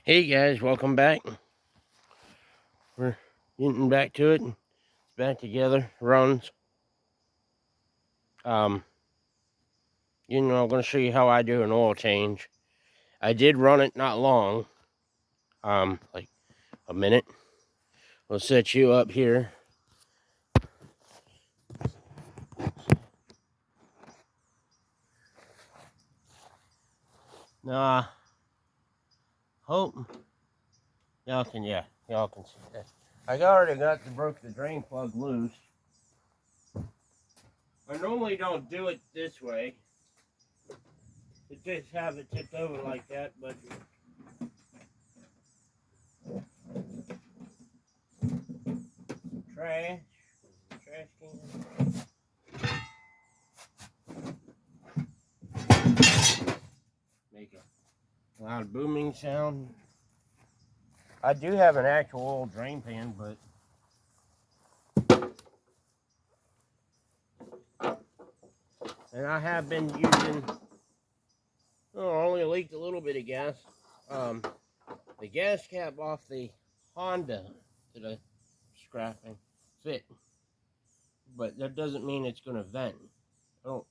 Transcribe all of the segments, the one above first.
Hey guys, welcome back. We're getting back to it. It's back together. Runs. Um, I'm going to show you how I do an oil change. I did run it not long. Like a minute. We'll set you up here. Nah. Hope y'all can see that. I already broke the drain plug loose. I normally don't do it this way. Just have it tipped over like that, but trash can. Make a loud booming sound. I do have an actual old drain pan, but I have been using. Oh, only leaked a little bit of gas. The gas cap off the Honda that I'm scrapping fit, but that doesn't mean it's going to vent. Oh,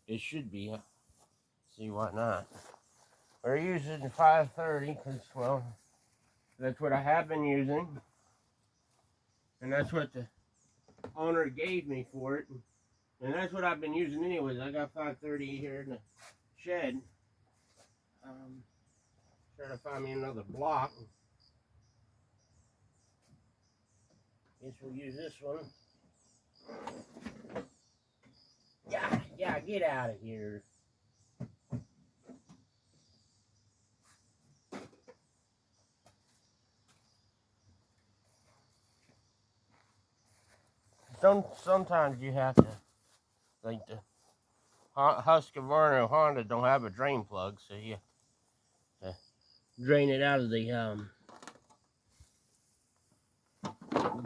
it should be. See why not? We're using 530 because, well, that's what I have been using, and that's what the owner gave me for it, and that's what I've been using anyways. I got 530 here in the shed. Trying to find me another block. Guess we'll use this one. Yeah, get out of here. Sometimes you have to, like the Husqvarna Honda don't have a drain plug, so you have to drain it out of the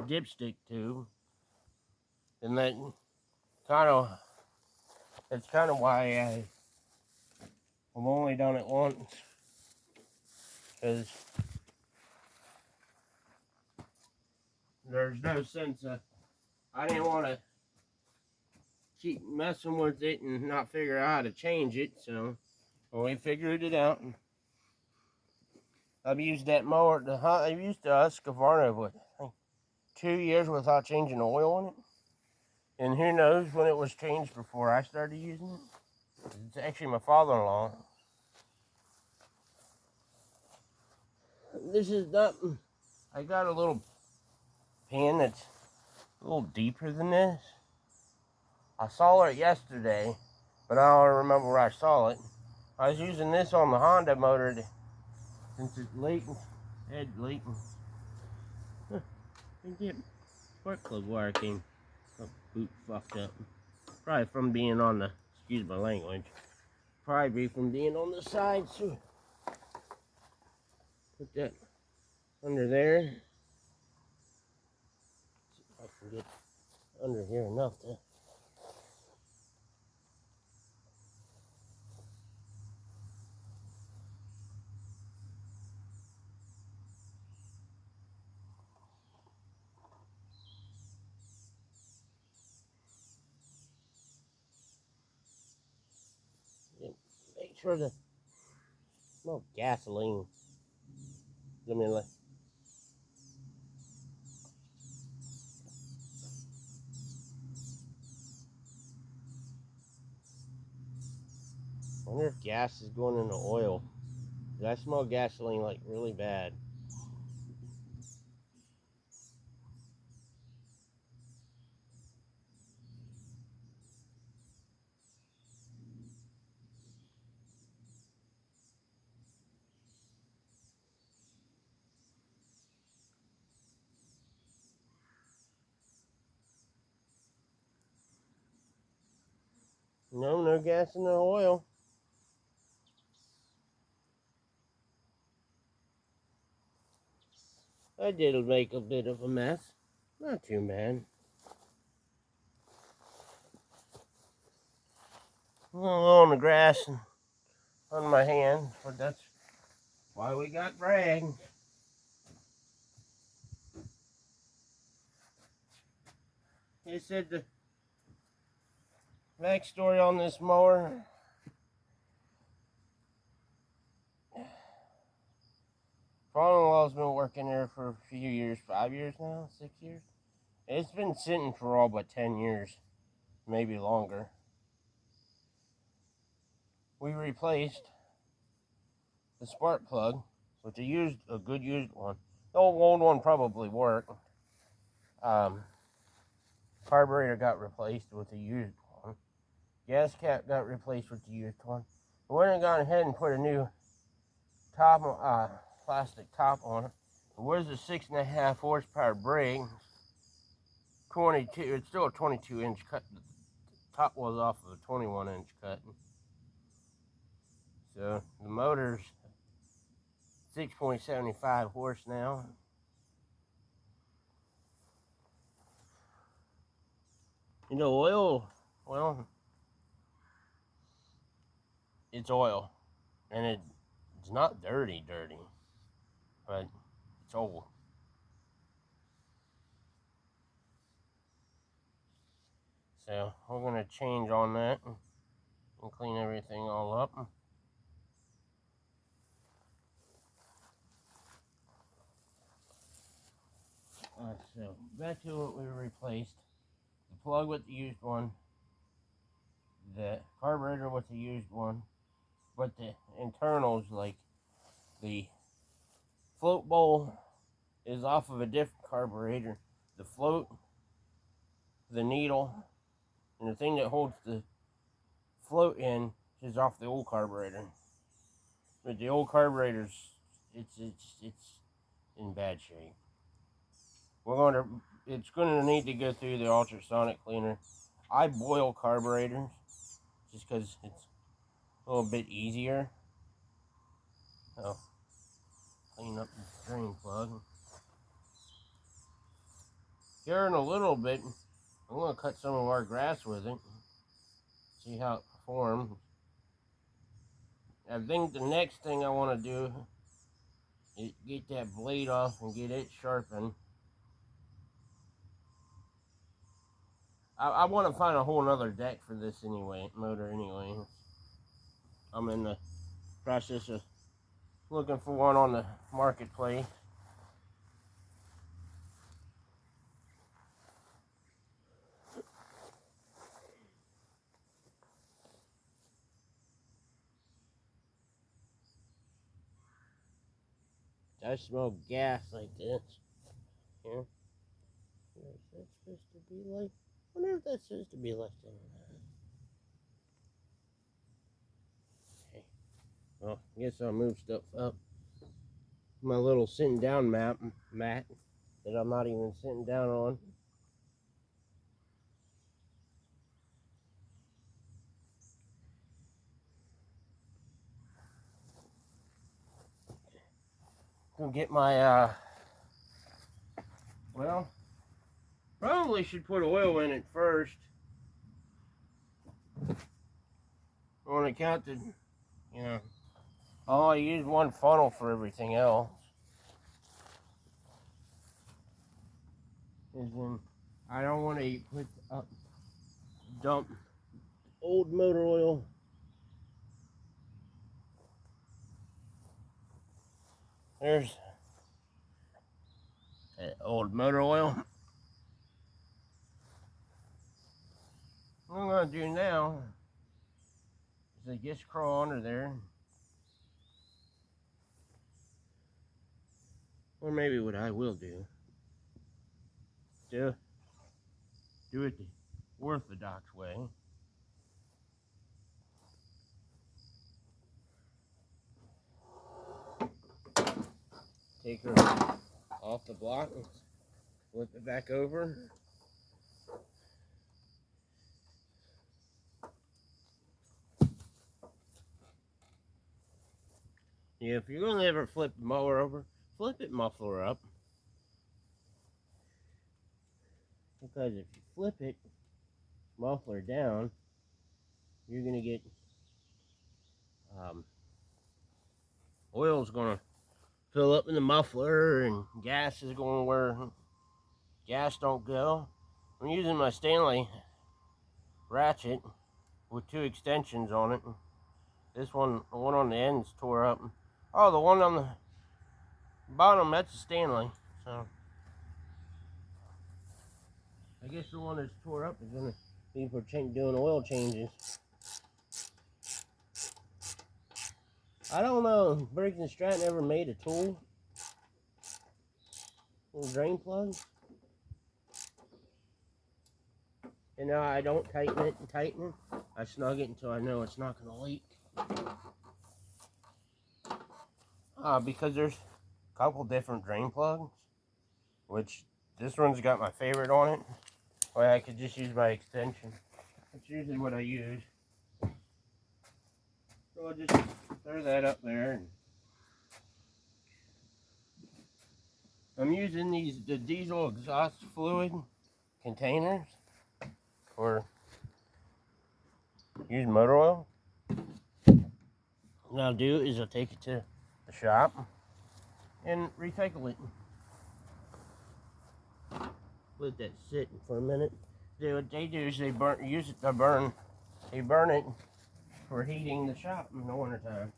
dipstick tube, and that kind of that's kind of why I've only done it once, because there's no sense I didn't want to keep messing with it and not figure out how to change it, so we figured it out. I've used that mower. I've used the Husqvarna for 2 years without changing oil in it, and who knows when it was changed before I started using it. It's actually my father-in-law. This is not. I got a little pan that's a little deeper than this. I saw it yesterday, but I don't remember where I saw it. I was using this on the Honda motor since it's leaking. Head leaking. Huh, get spark plug wire came. Oh, boot fucked up. Probably from being on the. Excuse my language. Probably from being on the side. So put that under there. See if I can get under here enough to. Make sure the no gasoline. Let me like. I wonder if gas is going into oil. I smell gasoline like really bad. No gas in the oil. I did make a bit of a mess. Not too bad. A little on the grass and on my hand, but that's Why we got brag. He said the backstory on this mower. Father-in-law's been working there for a few years, 5 years now, 6 years. It's been sitting for all but 10 years, maybe longer. We replaced the spark plug with a good used one. The old one probably worked. Carburetor got replaced with a used one. Gas cap got replaced with the used one. We went and gone ahead and put a new top, plastic top on it. It was a 6.5 horsepower brake. 22. It's still a 22-inch cut. The top was off of a 21-inch cut. So the motor's 6.75 horse now. You know, oil, well, it's oil. And it's not dirty, but it's old. So we're going to change on that and clean everything all up. Alright, so back to what we replaced. The plug with the used one, the carburetor with the used one, but the internals, like the float bowl, is off of a different carburetor. The float, the needle, and the thing that holds the float in is off the old carburetor. But the old carburetor's it's in bad shape. It's gonna need to go through the ultrasonic cleaner. I boil carburetors just because it's a little bit easier. So clean up the drain plug. Here in a little bit, I'm gonna cut some of our grass with it. See how it performs. I think the next thing I want to do is get that blade off and get it sharpened. I want to find a whole nother deck for this motor anyway. I'm in the process of looking for one on the marketplace. I smell gas like this. Yeah. Is that supposed to be like? I wonder if that's supposed to be left in there. Okay. Well, I guess I'll move stuff up. My little sitting down mat that I'm not even sitting down on. Go get my well, probably should put oil in it first. On account that, you know, I use one funnel for everything else. Is in, I don't want to dump old motor oil. There's old motor oil. What I'm going to do now is I just crawl under there. Or maybe what I will do it the orthodox way. Take her off the block and flip it back over. Yeah, if you're going to ever flip the mower over, flip it muffler up. Because if you flip it muffler down, you're going to get oil's going to fill up in the muffler, and gas is going where gas don't go. I'm using my Stanley ratchet with 2 extensions on it. This one, the one on the end's tore up. Oh, the one on the bottom, that's a Stanley. So I guess the one that's tore up is going to be for doing oil changes. I don't know. Briggs & Stratton ever made a tool? Little drain plug? And now I don't tighten it and tighten it. I snug it until I know it's not going to leak. Because there's a couple different drain plugs, which this one's got my favorite on it. Or I could just use my extension. That's usually what I use. So I'll just throw that up there. And I'm using the diesel exhaust fluid containers for using motor oil. What I'll do is I'll take it to the shop and recycle it. Let that sit for a minute. What they do is they burn it for heating the shop in the wintertime.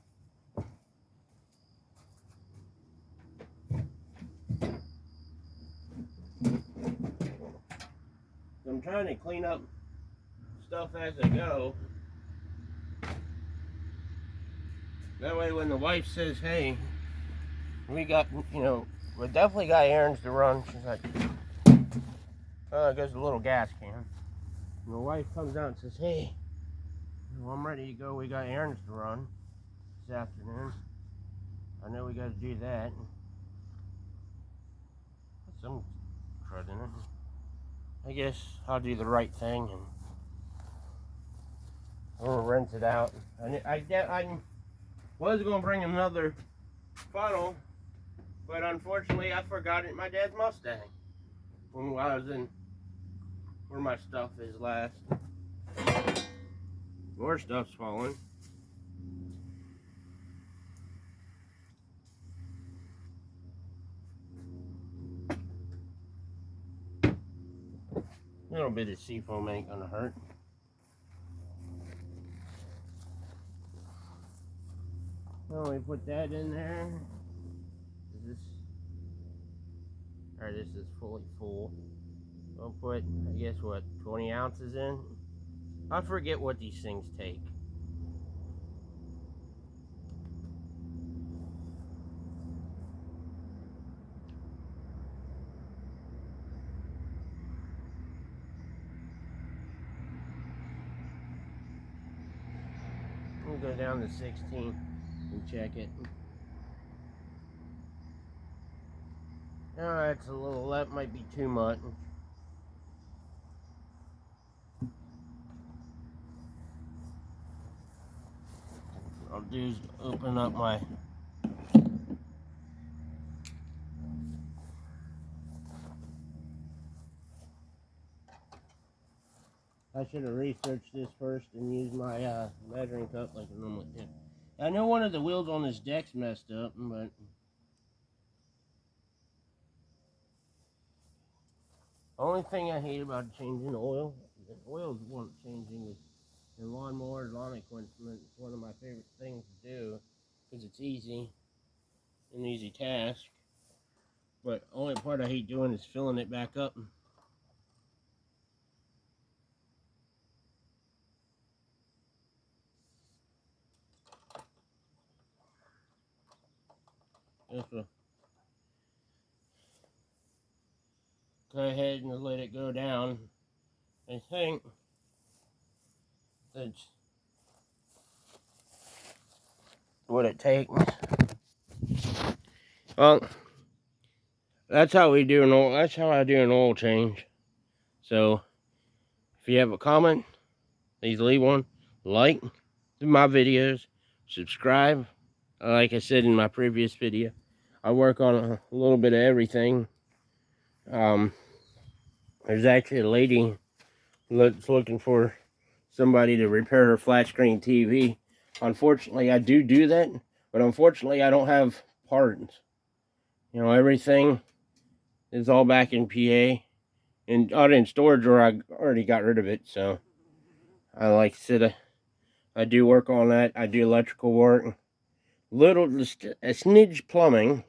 I'm trying to clean up stuff as I go. That way when the wife says, hey, we got, we definitely got errands to run. She's like, oh, there's a little gas can. And the wife comes out and says, hey, well, I'm ready to go. We got errands to run this afternoon. I know we got to do that. Put some crud in it. I guess I'll do the right thing and we'll rinse it out. I was going to bring another funnel, but unfortunately I forgot it in my dad's Mustang when I was in where my stuff is last. More stuff's falling. A little bit of seafoam ain't gonna hurt. Well, we put that in there. This is fully full. We'll put, I guess, what, 20 ounces in? I forget what these things take. We'll go down to 16 and check it. No, that's a little, that might be too much. I'll do is open up my I should have researched this first and used my measuring cup like I normally do. I know one of the wheels on this deck's messed up, but only thing I hate about changing oil, the oil's one changing with the lawnmower, lawn equipment. It's one of my favorite things to do because it's easy, an easy task. But only part I hate doing is filling it back up. Go ahead and let it go down. I think that's what it takes. Well, that's how we do an oil. That's how I do an oil change. So, if you have a comment, please leave one. Like my videos, subscribe. Like I said in my previous video, I work on a little bit of everything. There's actually a lady that's looking for somebody to repair her flat screen TV. Unfortunately, I do that, but unfortunately, I don't have parts. You know, everything is all back in PA. And out in storage, or I already got rid of it. So I like I said, I do work on that. I do electrical work, just a smidge plumbing.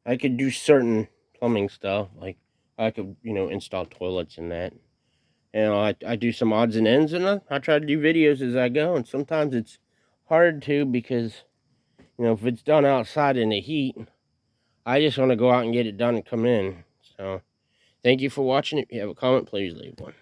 I could do certain plumbing stuff, like I could, you know, install toilets and that. And I do some odds and ends, and I try to do videos as I go. And sometimes it's hard to, because, you know, if it's done outside in the heat, I just want to go out and get it done and come in. So thank you for watching. If you have a comment, please leave one.